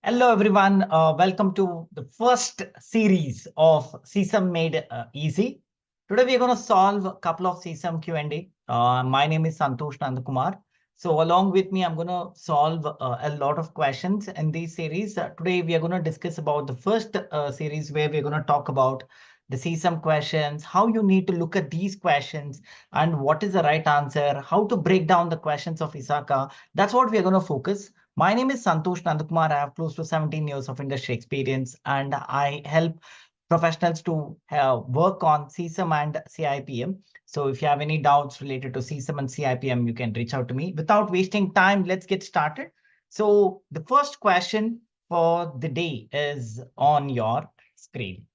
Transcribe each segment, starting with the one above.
Hello, everyone. Welcome to the first series of CISM Made Easy. Today, we're going to solve a couple of CISM Q&A. My name is Santosh Nandakumar. So along with me, I'm going to solve a lot of questions in this series. Today, we are going to discuss about the first series where we're going to talk about the CISM questions, how you need to look at these questions, and what is the right answer, how to break down the questions of ISACA. That's what we're going to focus. My name is Santosh Nandakumar. I have close to 17 years of industry experience, and I help professionals to work on CSM and CIPM. So if you have any doubts related to CSM and CIPM, you can reach out to me. Without wasting time, let's get started. So the first question for the day is on your screen.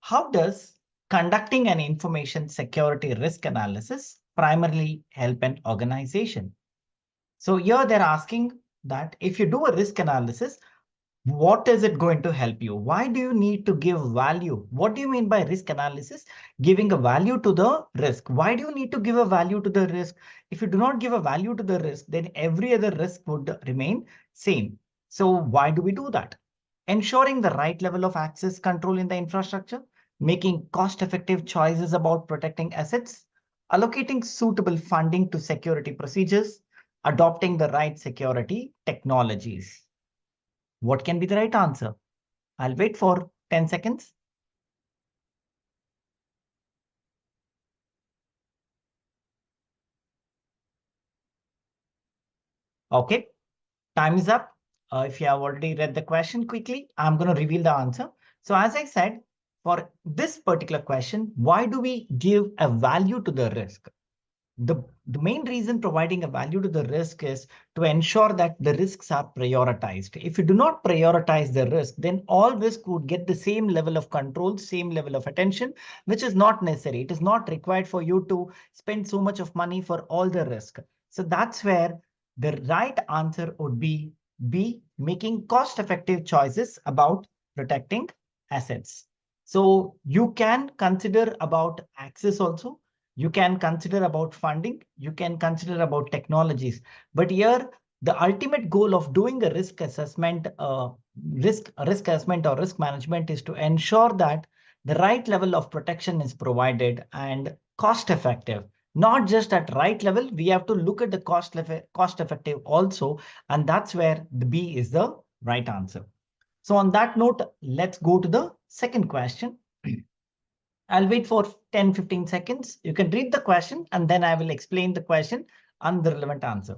How does conducting an information security risk analysis primarily help an organization? So here they're asking that if you do a risk analysis, what is it going to help you? Why do you need to give value? What do you mean by risk analysis? Giving a value to the risk. Why do you need to give a value to the risk? If you do not give a value to the risk, then every other risk would remain same. So why do we do that? Ensuring the right level of access control in the infrastructure, making cost-effective choices about protecting assets, allocating suitable funding to security procedures, adopting the right security technologies. What can be the right answer? I'll wait for 10 seconds. Okay, time is up. If you have already read the question quickly, I'm going to reveal the answer. So as I said, for this particular question, why do we give a value to the risk? The main reason providing a value to the risk is to ensure that the risks are prioritized. If you do not prioritize the risk, then all risk would get the same level of control, same level of attention, which is not necessary. It is not required for you to spend so much of money for all the risk. So that's where the right answer would be B, making cost-effective choices about protecting assets. So you can consider about access also. You can consider about funding, you can consider about technologies. But here, the ultimate goal of doing a risk assessment, risk assessment or risk management is to ensure that the right level of protection is provided and cost effective. Not just at right level, we have to look at the cost effective also, and that's where the B is the right answer. So on that note, let's go to the second question. I'll wait for 10-15 seconds. You can read the question and then I will explain the question and the relevant answer.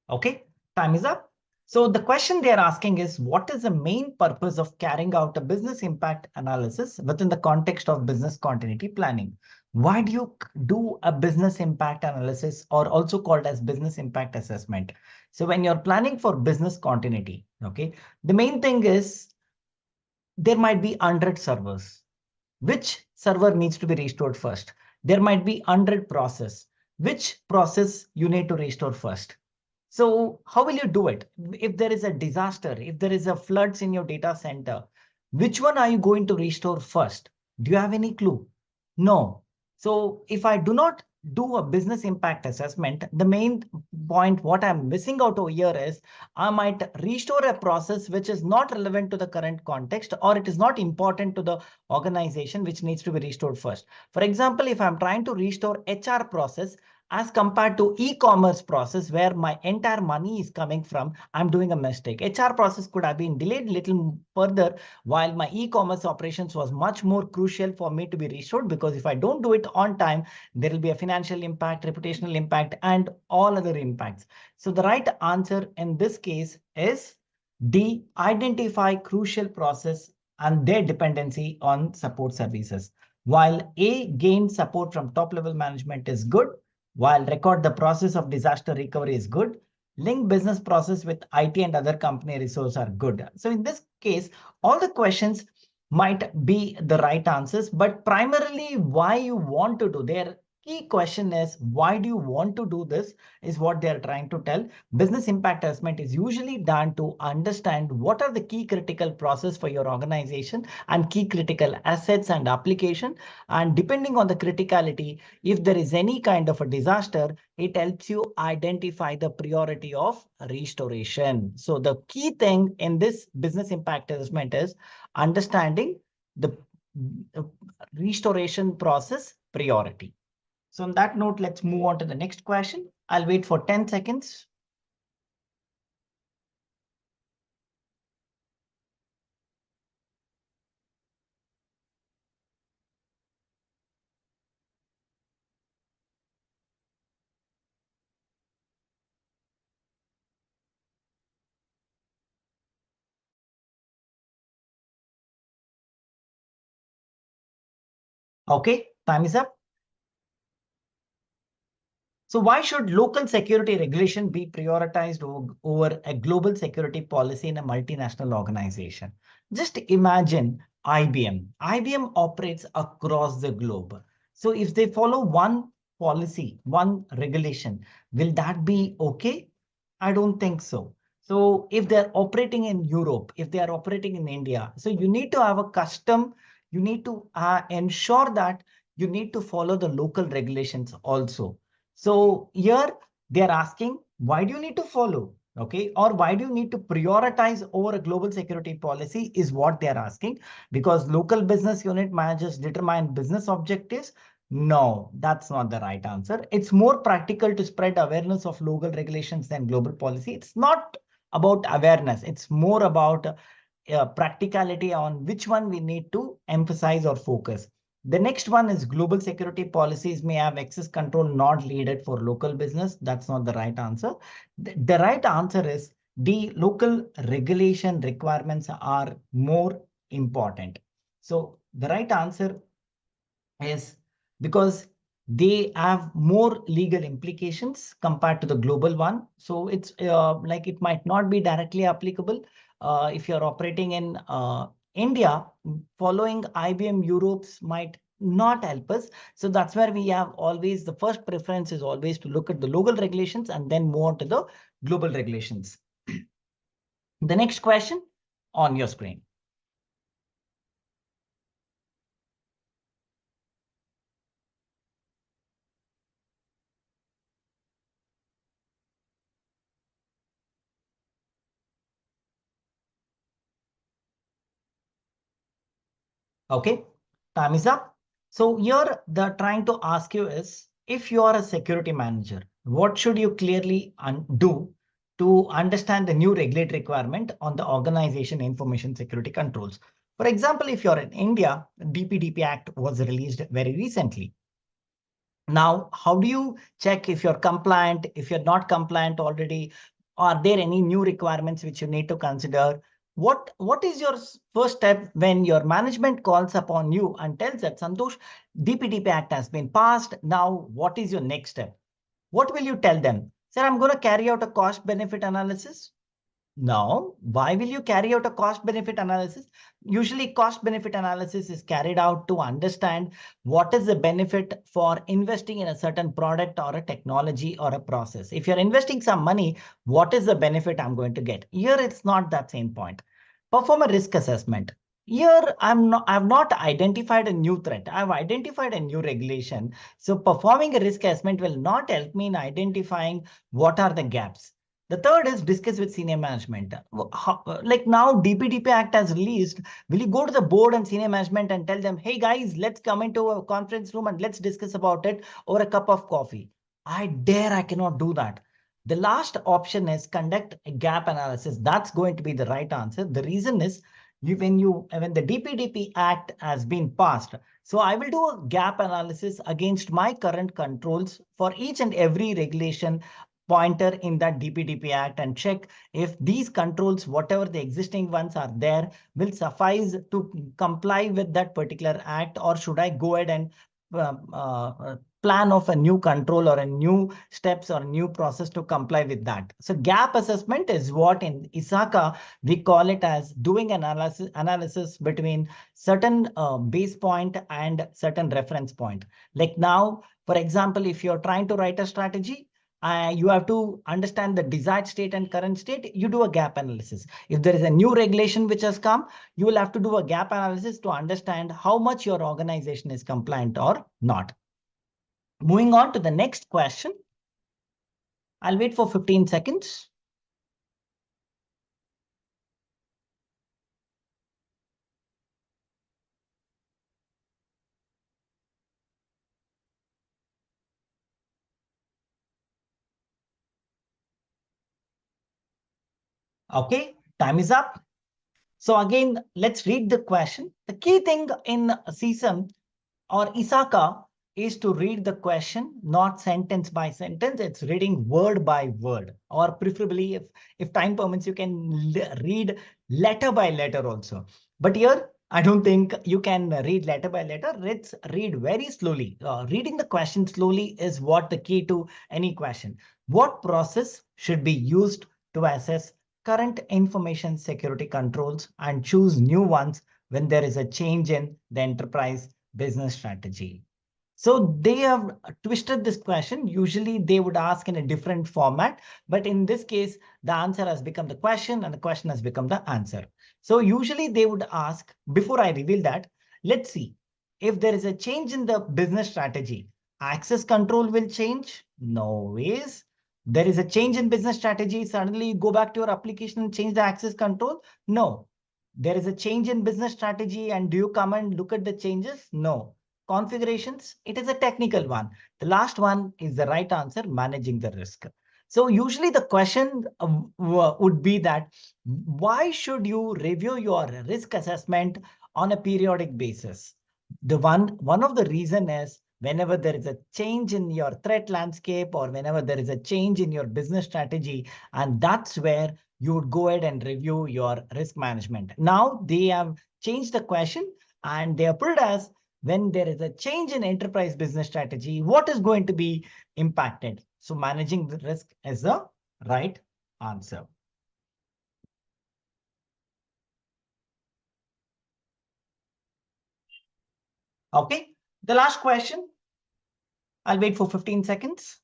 Okay, time is up. So the question they're asking is, what is the main purpose of carrying out a business impact analysis within the context of business continuity planning? Why do you do a business impact analysis, or also called as business impact assessment? So when you're planning for business continuity, okay, the main thing is there might be 100 servers. Which server needs to be restored first? There might be 100 process. Which process you need to restore first? So how will you do it? If there is a disaster, if there is a floods in your data center, which one are you going to restore first? Do you have any clue? No. So if I do not do a business impact assessment, the main point what I'm missing out over here is I might restore a process which is not relevant to the current context, or it is not important to the organization which needs to be restored first. For example, if I'm trying to restore HR process, as compared to e-commerce process where my entire money is coming from, I'm doing a mistake. HR process could have been delayed a little further, while my e-commerce operations was much more crucial for me to be restored, because if I don't do it on time, there will be a financial impact, reputational impact, and all other impacts. So the right answer in this case is D, identify crucial process and their dependency on support services. While A, gain support from top level management is good, while record the process of disaster recovery is good, link business process with IT and other company resources are good. So in this case, all the questions might be the right answers, but primarily why you want to do there. key question is, why do you want to do this, is what they're trying to tell. Business impact assessment is usually done to understand what are the key critical process for your organization and key critical assets and application. And depending on the criticality, if there is any kind of a disaster, it helps you identify the priority of restoration. So the key thing in this business impact assessment is understanding the restoration process priority. So on that note, let's move on to the next question. I'll wait for 10 seconds. Okay, time is up. So why should local security regulation be prioritized over a global security policy in a multinational organization? Just imagine IBM. IBM operates across the globe. So if they follow one policy, one regulation, will that be okay? I don't think so. So if they're operating in Europe, if they are operating in India, so you need to have a custom, you need to ensure that you need to follow the local regulations also. So here they are asking, why do you need to follow? Okay, or why do you need to prioritize over a global security policy is what they are asking, because local business unit managers determine business objectives. No, that's not the right answer. It's more practical to spread awareness of local regulations than global policy. It's not about awareness. It's more about practicality on which one we need to emphasize or focus. The next one is global security policies may have access control not needed for local business. That's not the right answer. The right answer is the local regulation requirements are more important. So the right answer is because they have more legal implications compared to the global one. So it's like it might not be directly applicable. If you're operating in India, following IBM Europe's might not help us. So that's where we have always, the first preference is always to look at the local regulations and then move on to the global regulations. The next question on your screen. Okay, time is up. So here the trying to ask you is, if you are a security manager, what should you clearly do to understand the new regulatory requirement on the organization information security controls? For example, if you're in India, DPDP Act was released very recently. Now, how do you check if you're compliant, if you're not compliant already? Are there any new requirements which you need to consider? What is your first step when your management calls upon you and tells that, Santosh, DPDP Act has been passed. Now, what is your next step? What will you tell them? Sir, I'm going to carry out a cost benefit analysis. Now, why will you carry out a cost benefit analysis? Usually cost benefit analysis is carried out to understand what is the benefit for investing in a certain product or a technology or a process. If you're investing some money, what is the benefit I'm going to get? Here, it's not that same point. Perform a risk assessment. Here, I've not identified a new threat. I've identified a new regulation. So performing a risk assessment will not help me in identifying what are the gaps. The third is discuss with senior management. Like now DPDP Act has released, will you go to the board and senior management and tell them, hey guys, let's come into a conference room and let's discuss about it over a cup of coffee? I cannot do that. The last option is conduct a gap analysis. That's going to be the right answer. The reason is when the DPDP Act has been passed, so I will do a gap analysis against my current controls for each and every regulation pointer in that DPDP Act and check if these controls, whatever the existing ones are there, will suffice to comply with that particular act, or should I go ahead and plan of a new control or a new steps or new process to comply with that. So gap assessment is what in ISACA we call it as doing analysis between certain base point and certain reference point. Like now, For example, if you're trying to write a strategy, you have to understand the desired state and current state. You do a gap analysis. If there is a new regulation which has come, you will have to do a gap analysis to understand how much your organization is compliant or not. Moving on to the next question. I'll wait for 15 seconds. Okay, time is up. So again, let's read the question. The key thing in CISM or ISACA is to read the question, not sentence by sentence. It's reading word by word, or preferably, if time permits, you can read letter by letter also. But here, I don't think you can read letter by letter. Let's read very slowly. Reading the question slowly is what the key to any question. What process should be used to assess current information security controls and choose new ones when there is a change in the enterprise business strategy? So they have twisted this question. Usually they would ask in a different format, but in this case, the answer has become the question and the question has become the answer. So usually they would ask, before I reveal that, let's see if there is a change in the business strategy, access control will change? No ways. There is a change in business strategy. Suddenly you go back to your application and change the access control? No. There is a change in business strategy and do you come and look at the changes? No. Configurations, it is a technical one. The last one is the right answer, managing the risk. So usually the question would be that why should you review your risk assessment on a periodic basis? One of the reason is whenever there is a change in your threat landscape or whenever there is a change in your business strategy, and that's where you would go ahead and review your risk management. Now they have changed the question and they have put it as when there is a change in enterprise business strategy, what is going to be impacted? So managing the risk is the right answer. Okay, the last question. I'll wait for 15 seconds.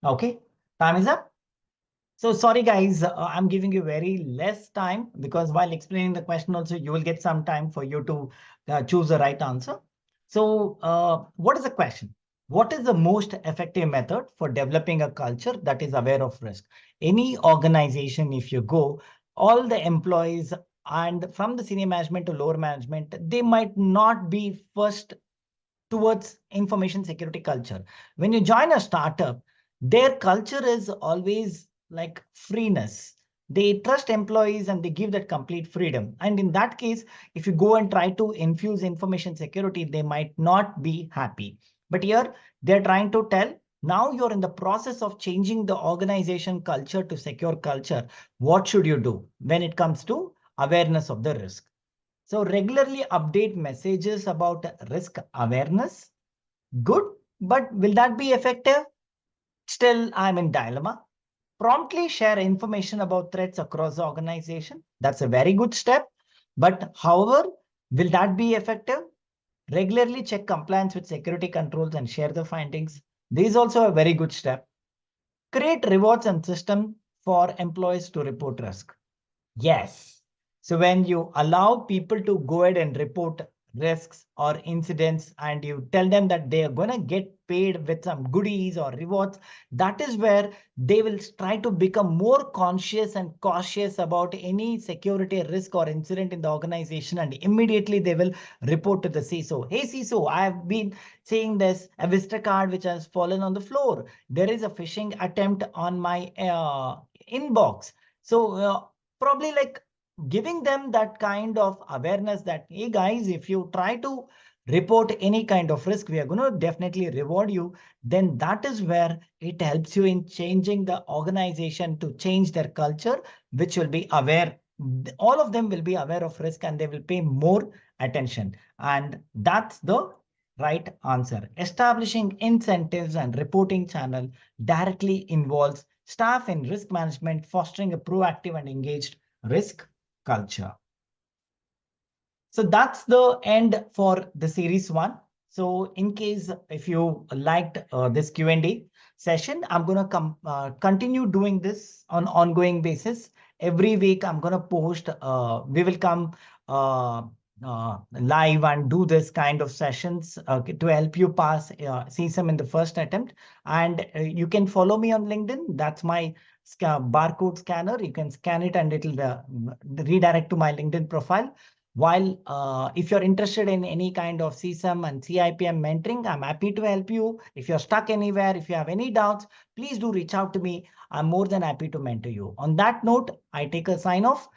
Okay, time is up. So sorry, guys, I'm giving you very less time because while explaining the question also, you will get some time for you to choose the right answer. So what is the question? What is the most effective method for developing a culture that is aware of risk? Any organization, if you go, all the employees and from the senior management to lower management, they might not be first towards information security culture. When you join a startup, their culture is always like freeness. They trust employees and they give that complete freedom. And in that case, if you go and try to infuse information security, they might not be happy. But here they're trying to tell, now you're in the process of changing the organization culture to secure culture. What should you do when it comes to awareness of the risk? So regularly update messages about risk awareness. Good, but will that be effective? Still, I'm in dilemma. Promptly share information about threats across the organization. That's a very good step. But however, will that be effective? Regularly check compliance with security controls and share the findings. This is also a very good step. Create rewards and system for employees to report risk. Yes. So when you allow people to go ahead and report risks or incidents and you tell them that they are going to get paid with some goodies or rewards, that is where they will try to become more conscious and cautious about any security risk or incident in the organization. And immediately they will report to the CISO. Hey, CISO, I have been seeing this, a visitor card which has fallen on the floor. There is a phishing attempt on my inbox. So probably like giving them that kind of awareness that, hey guys, if you try to report any kind of risk, we are going to definitely reward you. Then that is where it helps you in changing the organization to change their culture, which will be aware all of them will be aware of risk and they will pay more attention. And that's the right answer. Establishing incentives and reporting channel directly involves staff in risk management, fostering a proactive and engaged risk culture. So that's the end for the series 1. So in case if you liked this Q&A session, I'm going to continue doing this on ongoing basis. Every week, I'm going to post, we will come live and do this kind of sessions to help you pass CSM in the first attempt. And you can follow me on LinkedIn. That's my barcode scanner. You can scan it and it'll redirect to my LinkedIn profile. While if you're interested in any kind of CSM and CIPM mentoring, I'm happy to help you. If you're stuck anywhere, if you have any doubts, please do reach out to me. I'm more than happy to mentor you. On that note, I take a sign off.